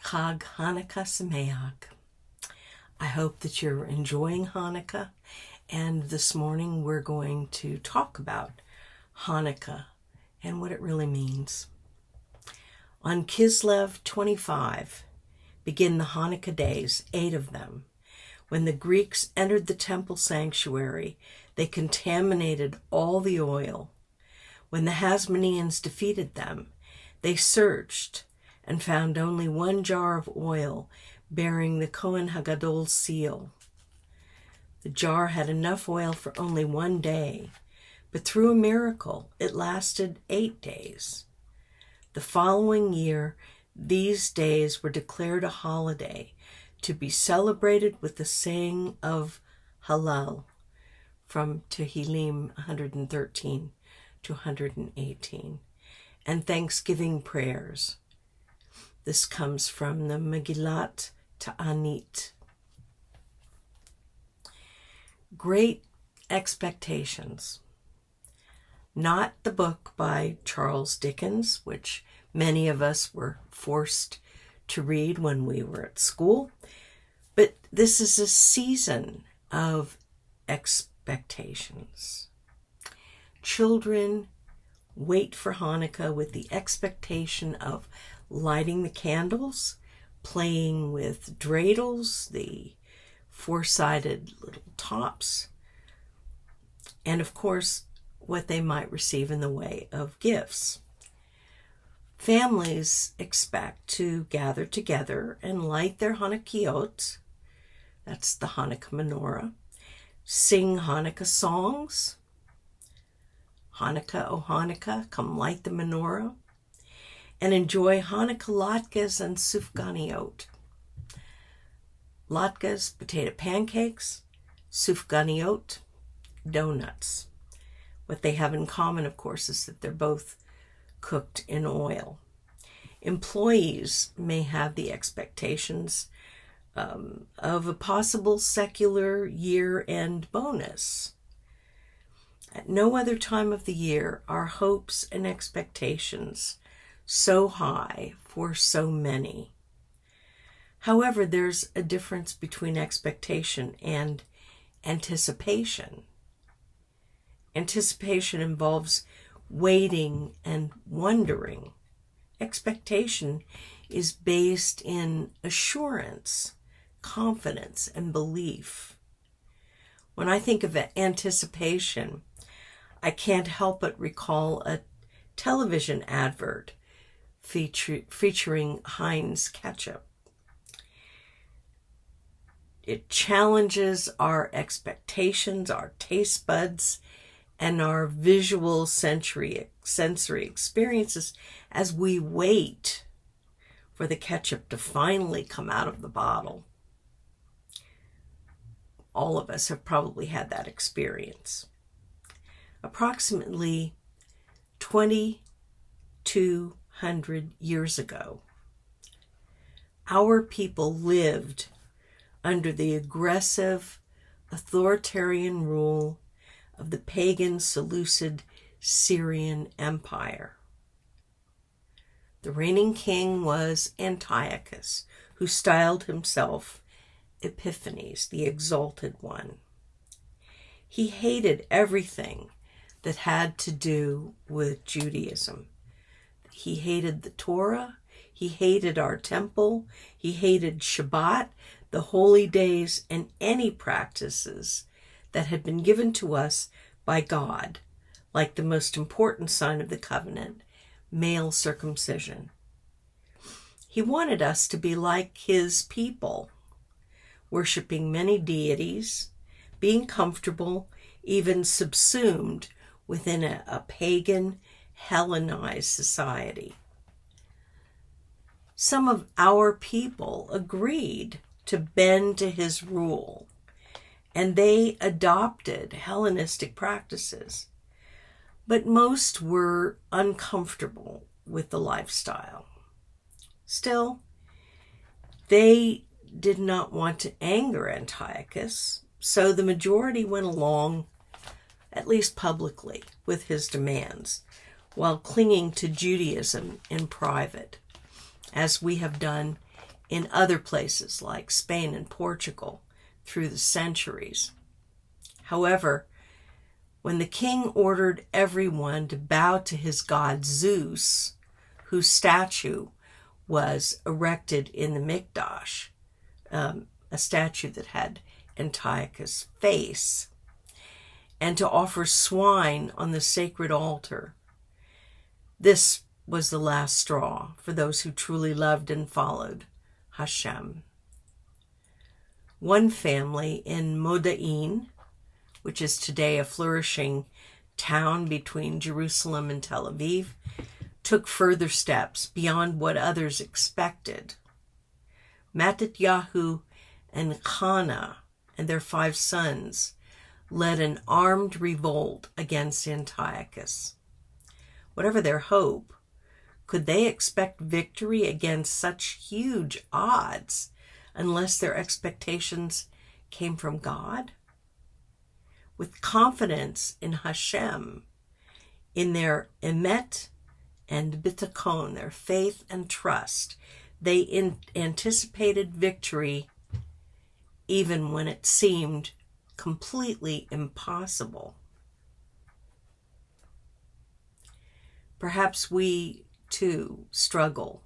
Chag, Hanukkah, Sameach. I hope that you're enjoying Hanukkah, and this morning we're going to talk about Hanukkah and what it really means. On Kislev 25 begin the Hanukkah days, 8 of them. When the Greeks entered the temple sanctuary, they contaminated all the oil. When the Hasmoneans defeated them, they searched and found only 1 jar of oil bearing the Kohen Hagadol's seal. The jar had enough oil for only 1 day, but through a miracle, it lasted 8 days. The following year, these days were declared a holiday to be celebrated with the saying of Hallel from Tehillim 113 to 118, and Thanksgiving prayers. This comes from the Megillat Ta'anit. Great Expectations. Not the book by Charles Dickens, which many of us were forced to read when we were at school, but this is a season of expectations. Children wait for Hanukkah with the expectation of lighting the candles, playing with dreidels, the 4-sided little tops, and of course, what they might receive in the way of gifts. Families expect to gather together and light their Hanukkiot, that's the Hanukkah menorah, sing Hanukkah songs, Hanukkah, O Hanukkah, come light the menorah, and enjoy Hanukkah latkes and sufganiot. Latkes, potato pancakes, sufganiot, donuts. What they have in common, of course, is that they're both cooked in oil. Employees may have the expectations of a possible secular year-end bonus. At no other time of the year are hopes and expectations so high for so many. However, there's a difference between expectation and anticipation. Anticipation involves waiting and wondering. Expectation is based in assurance, confidence, and belief. When I think of anticipation, I can't help but recall a television advert featuring Heinz ketchup. It challenges our expectations, our taste buds, and our visual sensory experiences as we wait for the ketchup to finally come out of the bottle. All of us have probably had that experience. Approximately 2,200 years ago, our people lived under the aggressive, authoritarian rule of the pagan Seleucid Syrian Empire. The reigning king was Antiochus, who styled himself Epiphanes, the Exalted One. He hated everything that had to do with Judaism. He hated the Torah, he hated our temple, he hated Shabbat, the holy days, and any practices that had been given to us by God, like the most important sign of the covenant, male circumcision. He wanted us to be like his people, worshiping many deities, being comfortable, even subsumed within a pagan, Hellenized society. Some of our people agreed to bend to his rule, and they adopted Hellenistic practices, but most were uncomfortable with the lifestyle. Still, they did not want to anger Antiochus, so the majority went along, at least publicly, with his demands, while clinging to Judaism in private, as we have done in other places like Spain and Portugal through the centuries. However, when the king ordered everyone to bow to his god Zeus, whose statue was erected in the Mikdash, a statue that had Antiochus' face, and to offer swine on the sacred altar, this was the last straw for those who truly loved and followed Hashem. One family in Modain, which is today a flourishing town between Jerusalem and Tel Aviv, took further steps beyond what others expected. Mattatyahu and Hannah and their 5 sons led an armed revolt against Antiochus. Whatever their hope, could they expect victory against such huge odds unless their expectations came from God? With confidence in Hashem, in their emet and bitachon, their faith and trust, they anticipated victory even when it seemed completely impossible. Perhaps we too struggle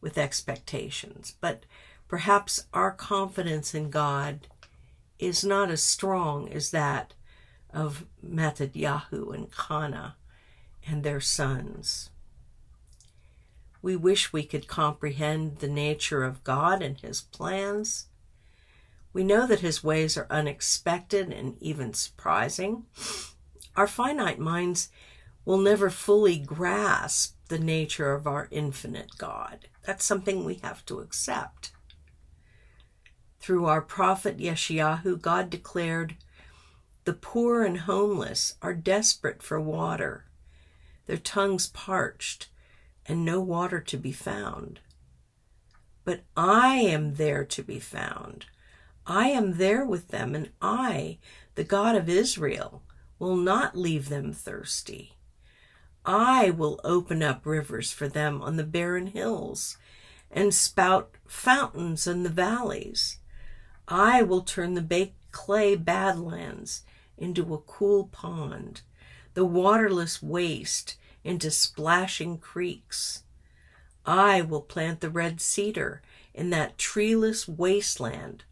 with expectations, but perhaps our confidence in God is not as strong as that of Mattatyahu and Hannah and their sons. We wish we could comprehend the nature of God and his plans. We know that his ways are unexpected and even surprising. Our finite minds will never fully grasp the nature of our infinite God. That's something we have to accept. Through our prophet Yeshayahu, God declared, "The poor and homeless are desperate for water, their tongues parched, and no water to be found. But I am there to be found. I am there with them, and I, the God of Israel, will not leave them thirsty. I will open up rivers for them on the barren hills and spout fountains in the valleys. I will turn the baked clay badlands into a cool pond, the waterless waste into splashing creeks. I will plant the red cedar in that treeless wasteland,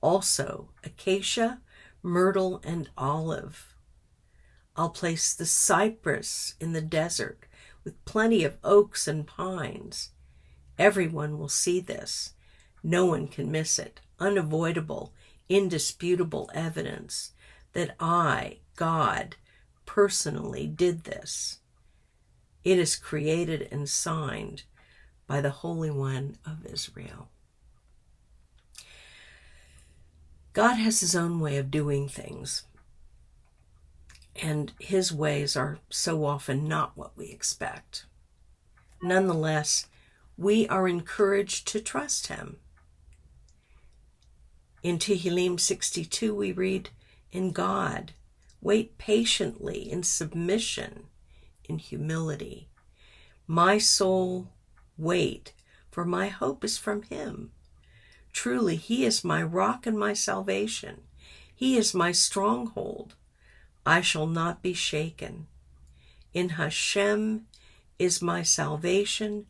also acacia, myrtle, and olive. I'll place the cypress in the desert with plenty of oaks and pines. Everyone will see this. No one can miss it. Unavoidable, indisputable evidence that I, God, personally did this. It is created and signed by the Holy One of Israel." God has his own way of doing things, and his ways are so often not what we expect. Nonetheless, we are encouraged to trust him. In Tehillim 62, we read, "In God, wait patiently in submission, in humility. My soul, wait, for my hope is from him. Truly, he is my rock and my salvation. He is my stronghold. I shall not be shaken. In Hashem is my salvation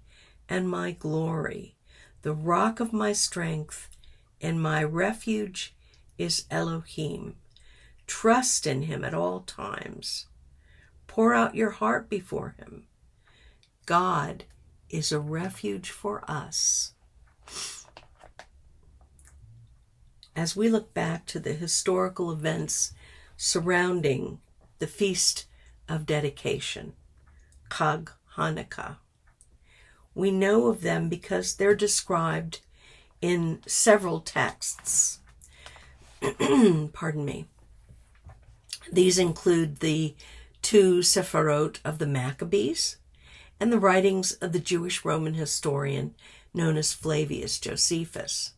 and my glory. The rock of my strength and my refuge is Elohim. Trust in him at all times. Pour out your heart before him. God is a refuge for us." As we look back to the historical events surrounding the Feast of Dedication, Chag Hannukah, we know of them because they're described in several texts. Pardon me. These include the 2 Sepharot of the Maccabees and the writings of the Jewish Roman historian known as Flavius Josephus.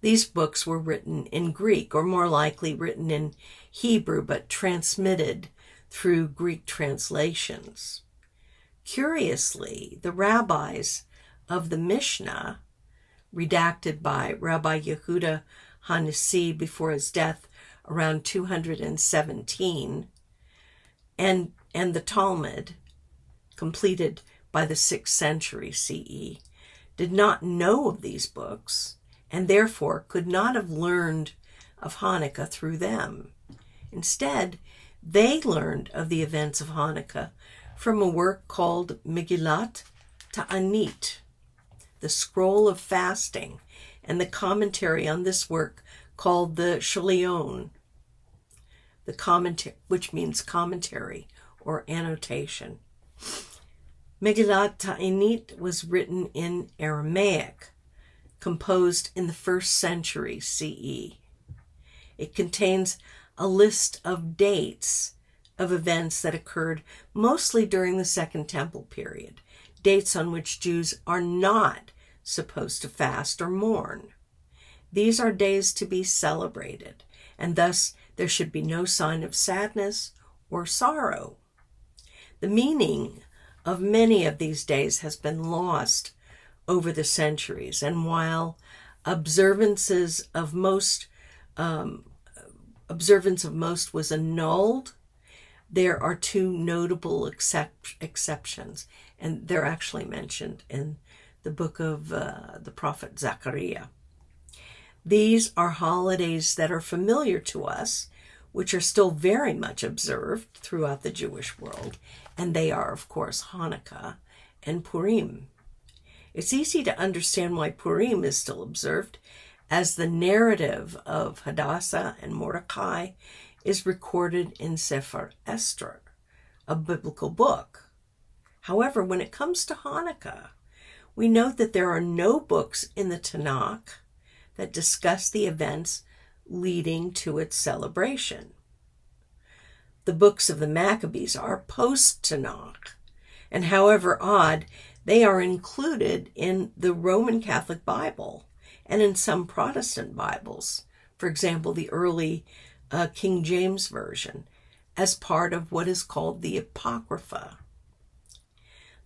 These books were written in Greek, or more likely written in Hebrew, but transmitted through Greek translations. Curiously, the rabbis of the Mishnah redacted by Rabbi Yehuda Hanassi before his death around 217, and the Talmud, completed by the 6th century CE, did not know of these books and therefore could not have learned of Hanukkah through them. Instead, they learned of the events of Hanukkah from a work called Megillat Ta'anit, the Scroll of Fasting, and the commentary on this work called the Shalion, which means commentary or annotation. Megillat Ta'anit was written in Aramaic, composed in the 1st century CE. It contains a list of dates of events that occurred mostly during the Second Temple period, dates on which Jews are not supposed to fast or mourn. These are days to be celebrated, and thus there should be no sign of sadness or sorrow. The meaning of many of these days has been lost over the centuries, and while observance of most was annulled, there are 2 notable exceptions, and they're actually mentioned in the book of the prophet Zechariah. These are holidays that are familiar to us, which are still very much observed throughout the Jewish world, and they are, of course, Hanukkah and Purim. It's easy to understand why Purim is still observed, as the narrative of Hadassah and Mordecai is recorded in Sefer Esther, a biblical book. However, when it comes to Hanukkah, we note that there are no books in the Tanakh that discuss the events leading to its celebration. The books of the Maccabees are post-Tanakh, and however odd, they are included in the Roman Catholic Bible and in some Protestant Bibles, for example, the early King James Version, as part of what is called the Apocrypha.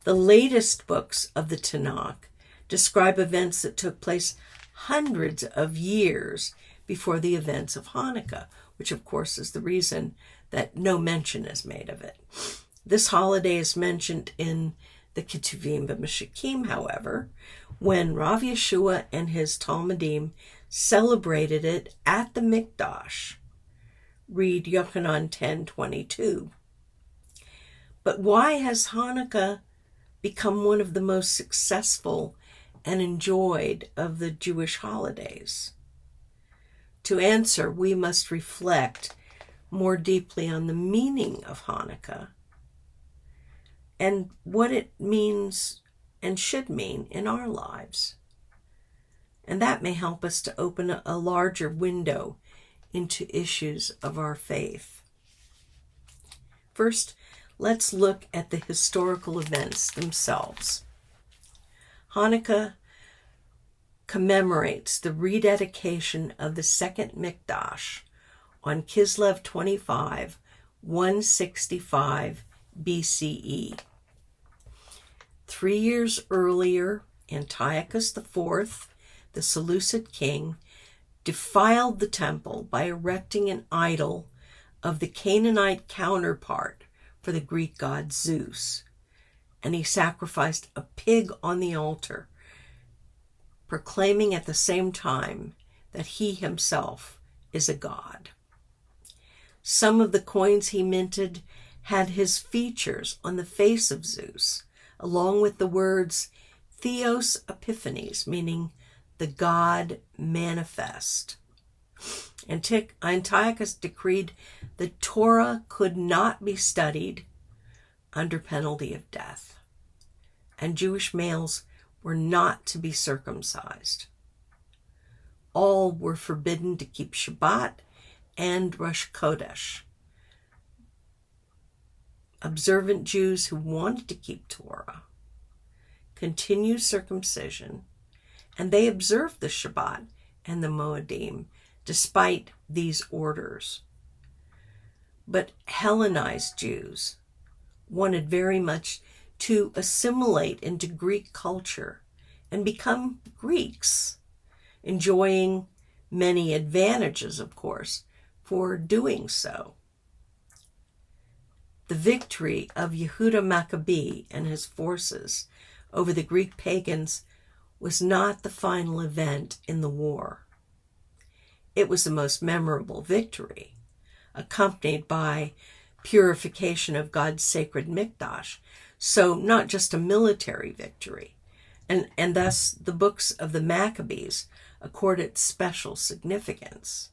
The latest books of the Tanakh describe events that took place hundreds of years before the events of Hanukkah, which of course is the reason that no mention is made of it. This holiday is mentioned in the Ketuvim B'Meshikim, however, when Rav Yeshua and his Talmudim celebrated it at the Mikdash. Read Yochanan 10:22. But why has Hanukkah become one of the most successful and enjoyed of the Jewish holidays? To answer, we must reflect more deeply on the meaning of Hanukkah and what it means and should mean in our lives. And that may help us to open a larger window into issues of our faith. First, let's look at the historical events themselves. Hanukkah commemorates the rededication of the Second Mikdash on Kislev 25, 165 BCE. 3 years earlier, Antiochus IV, the Seleucid king, defiled the temple by erecting an idol of the Canaanite counterpart for the Greek god Zeus, and he sacrificed a pig on the altar, proclaiming at the same time that he himself is a god. Some of the coins he minted had his features on the face of Zeus, along with the words Theos Epiphanes, meaning the God manifest. Antiochus decreed the Torah could not be studied under penalty of death, and Jewish males were not to be circumcised. All were forbidden to keep Shabbat and Rosh Chodesh. Observant Jews who wanted to keep Torah continued circumcision, and they observed the Shabbat and the Moedim despite these orders. But Hellenized Jews wanted very much to assimilate into Greek culture and become Greeks. enjoying many advantages, of course, for doing so. The victory of Yehuda Maccabee and his forces over the Greek pagans was not the final event in the war. It was the most memorable victory, accompanied by purification of God's sacred Mikdash, so not just a military victory, and thus the books of the Maccabees accord it special significance.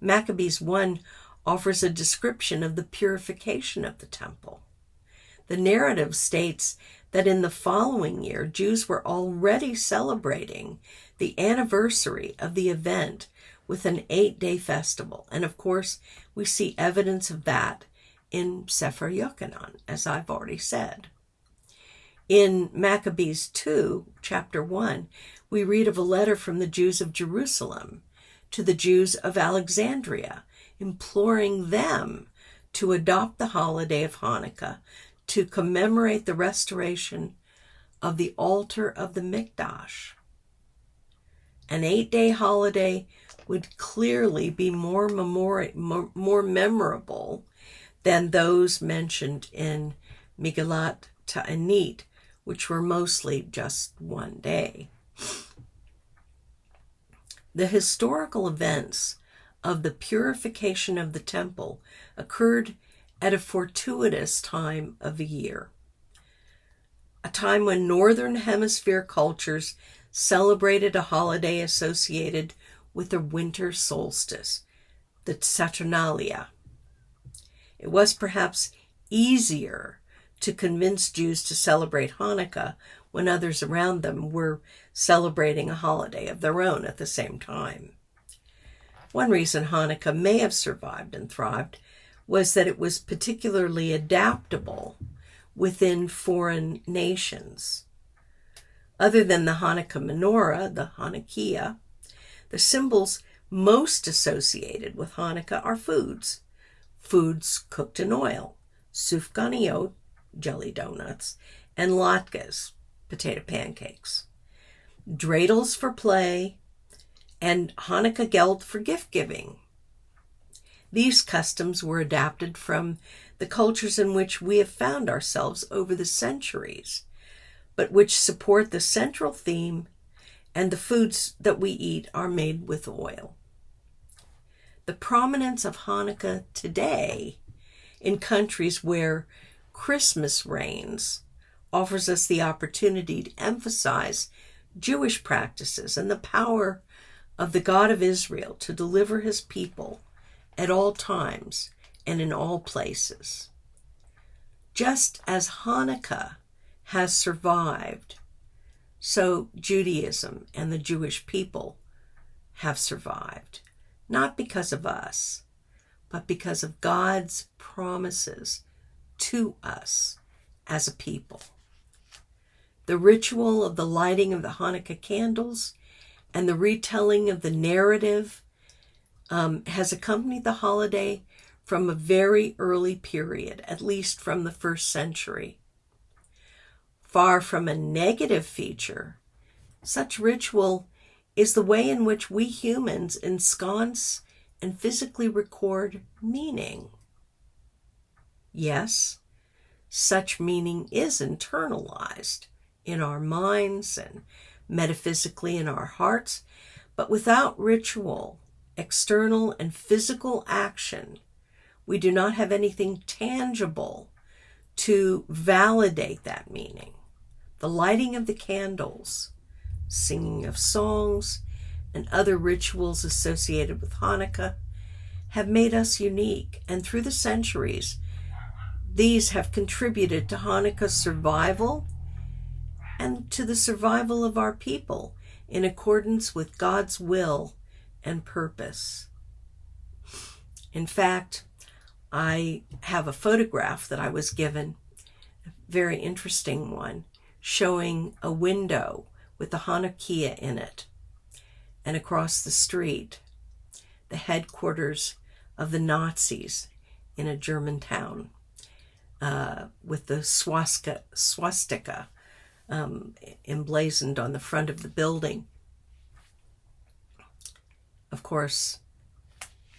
Maccabees 1 offers a description of the purification of the temple. The narrative states that in the following year, Jews were already celebrating the anniversary of the event with an 8-day festival. And of course, we see evidence of that in Sefer Yochanan, as I've already said. In Maccabees 2, chapter 1, we read of a letter from the Jews of Jerusalem to the Jews of Alexandria, imploring them to adopt the holiday of Hanukkah to commemorate the restoration of the altar of the Mikdash. An 8-day holiday would clearly be more memorable than those mentioned in Megillat Ta'anit, which were mostly just one day. The historical events of the purification of the temple occurred at a fortuitous time of the year, a time when Northern Hemisphere cultures celebrated a holiday associated with the winter solstice, the Saturnalia. It was perhaps easier to convince Jews to celebrate Hanukkah when others around them were celebrating a holiday of their own at the same time. One reason Hanukkah may have survived and thrived was that it was particularly adaptable within foreign nations. Other than the Hanukkah menorah, the Hanukah, the symbols most associated with Hanukkah are foods cooked in oil, sufganiyot, jelly donuts, and latkes, potato pancakes, dreidels for play, and Hanukkah geld for gift-giving. These customs were adapted from the cultures in which we have found ourselves over the centuries, but which support the central theme, and the foods that we eat are made with oil. The prominence of Hanukkah today in countries where Christmas reigns offers us the opportunity to emphasize Jewish practices and the power of the God of Israel to deliver his people at all times and in all places. Just as Hanukkah has survived, so Judaism and the Jewish people have survived, not because of us, but because of God's promises to us as a people. The ritual of the lighting of the Hanukkah candles and the retelling of the narrative has accompanied the holiday from a very early period, at least from the 1st century. Far from a negative feature, such ritual is the way in which we humans ensconce and physically record meaning. Yes, such meaning is internalized in our minds and metaphysically in our hearts, but without ritual, external and physical action, we do not have anything tangible to validate that meaning. The lighting of the candles, singing of songs, and other rituals associated with Hanukkah have made us unique, and through the centuries, these have contributed to Hanukkah's survival and to the survival of our people in accordance with God's will and purpose. In fact, I have a photograph that I was given, a very interesting one, showing a window with the Hanukah in it, and across the street, the headquarters of the Nazis in a German town, with the swastika emblazoned on the front of the building. Of course,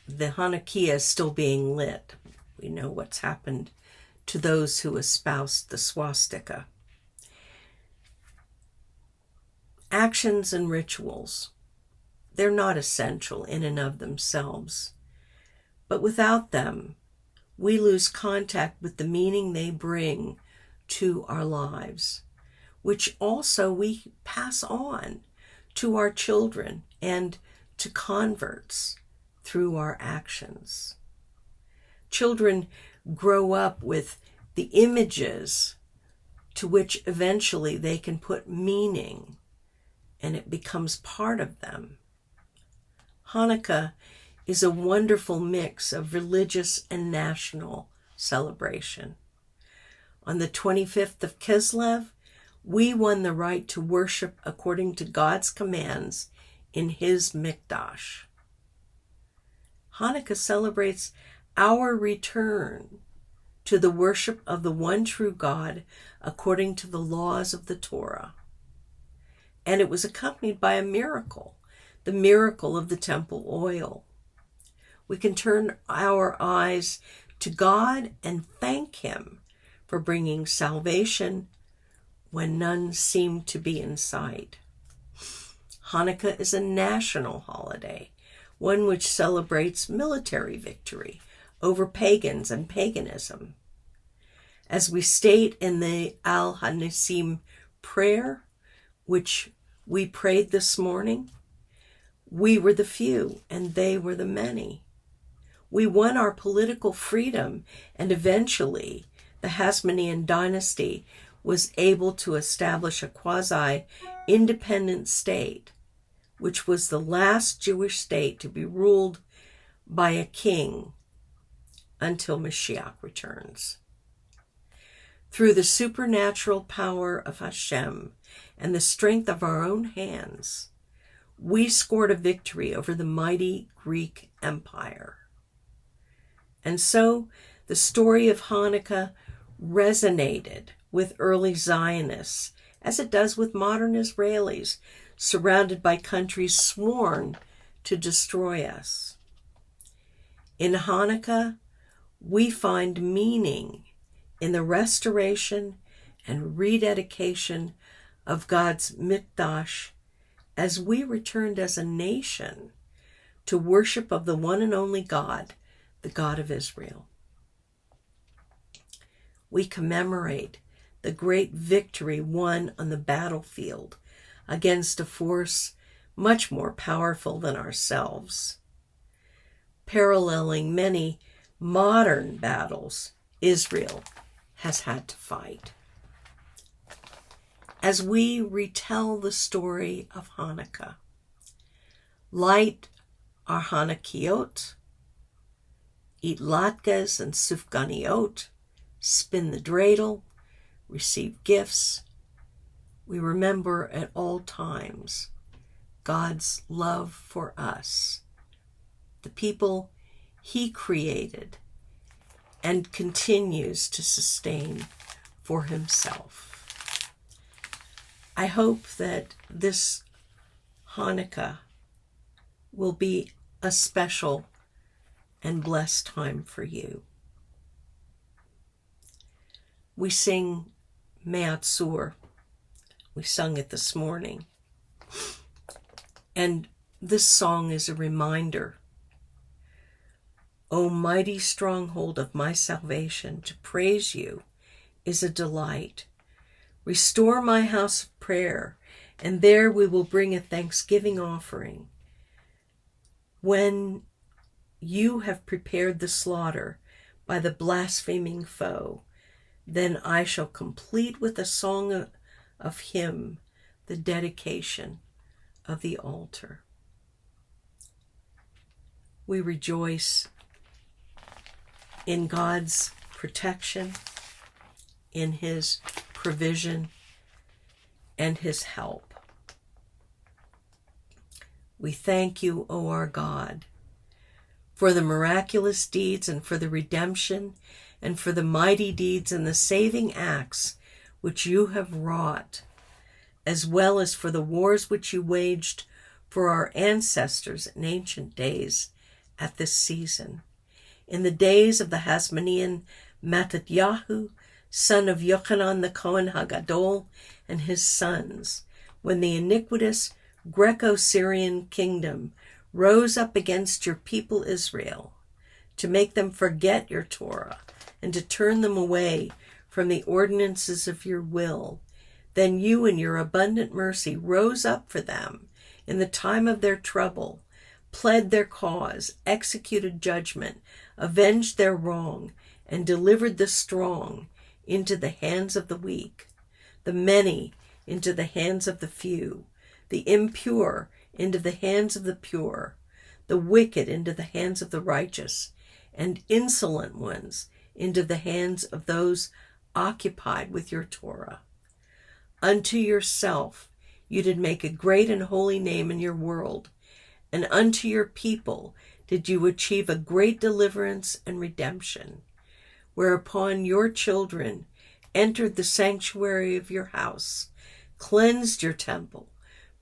the Hannukah is still being lit. We know what's happened to those who espoused the swastika. Actions and rituals, they're not essential in and of themselves, but without them, we lose contact with the meaning they bring to our lives, which also we pass on to our children and to converts through our actions. Children grow up with the images to which eventually they can put meaning, and it becomes part of them. Hanukkah is a wonderful mix of religious and national celebration. On the 25th of Kislev, we won the right to worship according to God's commands in his Mikdash. Hanukkah celebrates our return to the worship of the one true God according to the laws of the Torah. And it was accompanied by a miracle, the miracle of the temple oil. We can turn our eyes to God and thank him for bringing salvation when none seemed to be in sight. Hanukkah is a national holiday, one which celebrates military victory over pagans and paganism. As we state in the Al-Hanissim prayer, which we prayed this morning, we were the few and they were the many. We won our political freedom, and eventually the Hasmonean dynasty was able to establish a quasi-independent state, which was the last Jewish state to be ruled by a king until Mashiach returns. Through the supernatural power of Hashem and the strength of our own hands, we scored a victory over the mighty Greek Empire. And so the story of Hanukkah resonated with early Zionists, as it does with modern Israelis, surrounded by countries sworn to destroy us. In Hanukkah, we find meaning in the restoration and rededication of God's Mikdash as we returned as a nation to worship of the one and only God, the God of Israel. We commemorate the great victory won on the battlefield against a force much more powerful than ourselves. Paralleling many modern battles Israel has had to fight. As we retell the story of Hanukkah, light our Hanukkiyot, eat latkes and sufganiot, spin the dreidel, receive gifts, we remember at all times God's love for us, the people he created and continues to sustain for himself. I hope that this Hanukkah will be a special and blessed time for you. We sing Me'atzur. We sung it this morning. And this song is a reminder. O mighty stronghold of my salvation, to praise you is a delight. Restore my house of prayer, and there we will bring a thanksgiving offering. When you have prepared the slaughter by the blaspheming foe, then I shall complete with a song of him the dedication of the altar. We rejoice in God's protection, in his provision, and his help. We thank you, O our God, for the miraculous deeds and for the redemption and for the mighty deeds and the saving acts which you have wrought, as well as for the wars which you waged for our ancestors in ancient days at this season. In the days of the Hasmonean Mattatyahu, son of Yochanan the Kohen Hagadol, and his sons, when the iniquitous Greco-Syrian kingdom rose up against your people Israel, to make them forget your Torah, and to turn them away from the ordinances of your will, then you in your abundant mercy rose up for them in the time of their trouble, pled their cause, executed judgment, avenged their wrong, and delivered the strong into the hands of the weak, the many into the hands of the few, the impure into the hands of the pure, the wicked into the hands of the righteous, and insolent ones into the hands of those occupied with your Torah. Unto yourself you did make a great and holy name in your world, and unto your people did you achieve a great deliverance and redemption, whereupon your children entered the sanctuary of your house, cleansed your temple,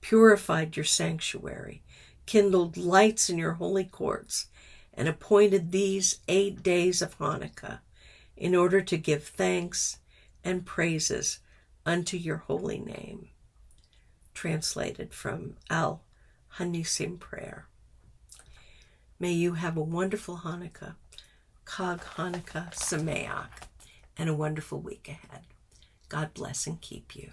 purified your sanctuary, kindled lights in your holy courts, and appointed these 8 days of Hanukkah in order to give thanks and praises unto your holy name. Translated from Al Hanisim Prayer. May you have a wonderful Hanukkah, Chag Hanukkah Sameach, and a wonderful week ahead. God bless and keep you.